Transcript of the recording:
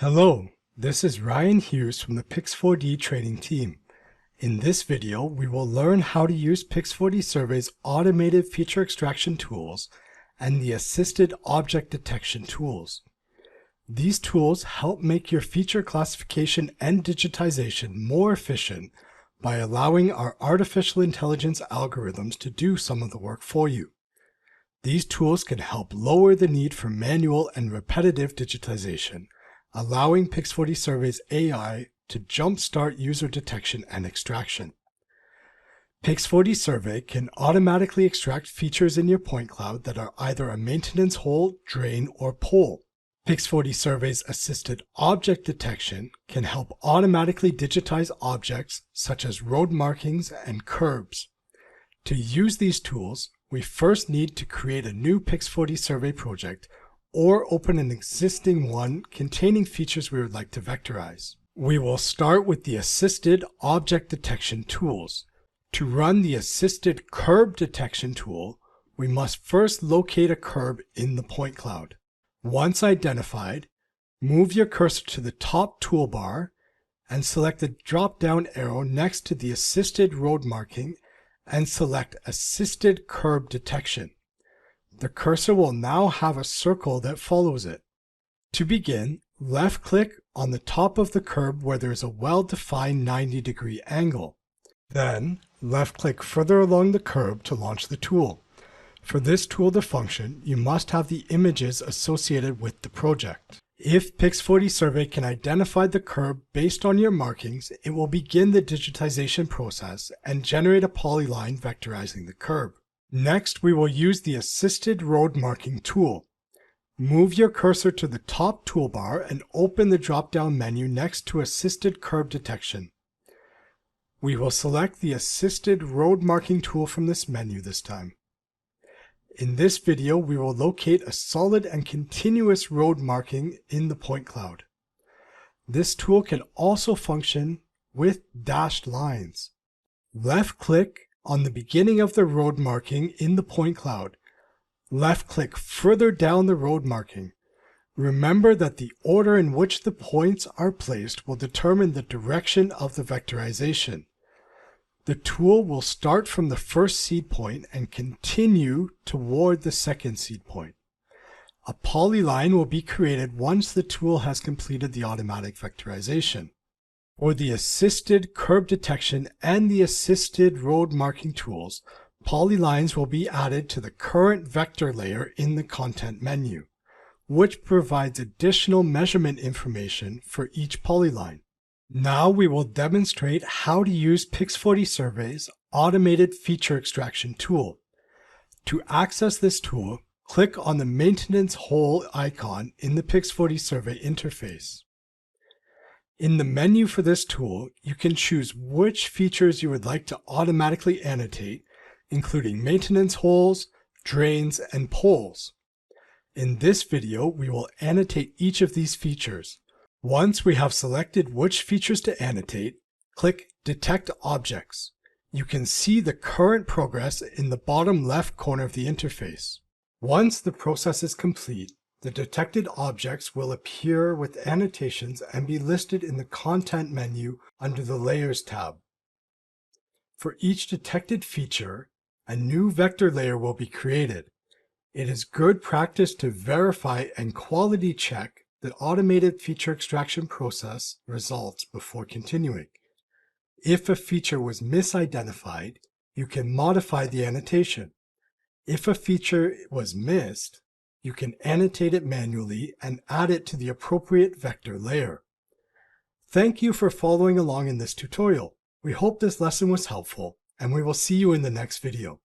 Hello, this is Ryan Hughes from the Pix4D training team. In this video, we will learn how to use Pix4Dsurvey's automated feature extraction tools and the assisted object detection tools. These tools help make your feature classification and digitization more efficient by allowing our artificial intelligence algorithms to do some of the work for you. These tools can help lower the need for manual and repetitive digitization, allowing Pix4Dsurvey's AI to jumpstart user detection and extraction. Pix4Dsurvey can automatically extract features in your point cloud that are either a maintenance hole, drain, or pole. Pix4Dsurvey's assisted object detection can help automatically digitize objects such as road markings and curbs. To use these tools, we first need to create a new Pix4Dsurvey project or open an existing one containing features we would like to vectorize. We will start with the assisted object detection tools. To run the assisted curb detection tool, we must first locate a curb in the point cloud. Once identified, move your cursor to the top toolbar and select the drop-down arrow next to the assisted road marking and select Assisted Curb Detection. The cursor will now have a circle that follows it. To begin, left-click on the top of the curb where there is a well-defined 90-degree angle. Then, left-click further along the curb to launch the tool. For this tool to function, you must have the images associated with the project. If Pix4Dsurvey can identify the curb based on your markings, it will begin the digitization process and generate a polyline vectorizing the curb. Next, we will use the Assisted Road Marking tool. Move your cursor to the top toolbar and open the drop-down menu next to Assisted Curb Detection. We will select the Assisted Road Marking tool from this menu this time. In this video, we will locate a solid and continuous road marking in the point cloud. This tool can also function with dashed lines. Left-click on the beginning of the road marking in the point cloud. Left-click further down the road marking. Remember that the order in which the points are placed will determine the direction of the vectorization. The tool will start from the first seed point and continue toward the second seed point. A polyline will be created once the tool has completed the automatic vectorization. For the assisted curb detection and the assisted road marking tools, polylines will be added to the current vector layer in the content menu, which provides additional measurement information for each polyline. Now we will demonstrate how to use Pix4Dsurvey's automated feature extraction tool. To access this tool, click on the maintenance hole icon in the Pix4Dsurvey interface. In the menu for this tool, you can choose which features you would like to automatically annotate, including maintenance holes, drains, and poles. In this video, we will annotate each of these features. Once we have selected which features to annotate, click Detect Objects. You can see the current progress in the bottom left corner of the interface. Once the process is complete, the detected objects will appear with annotations and be listed in the Content menu under the Layers tab. For each detected feature, a new vector layer will be created. It is good practice to verify and quality check the automated feature extraction process results before continuing. If a feature was misidentified, you can modify the annotation. If a feature was missed, you can annotate it manually and add it to the appropriate vector layer. Thank you for following along in this tutorial. We hope this lesson was helpful, and we will see you in the next video.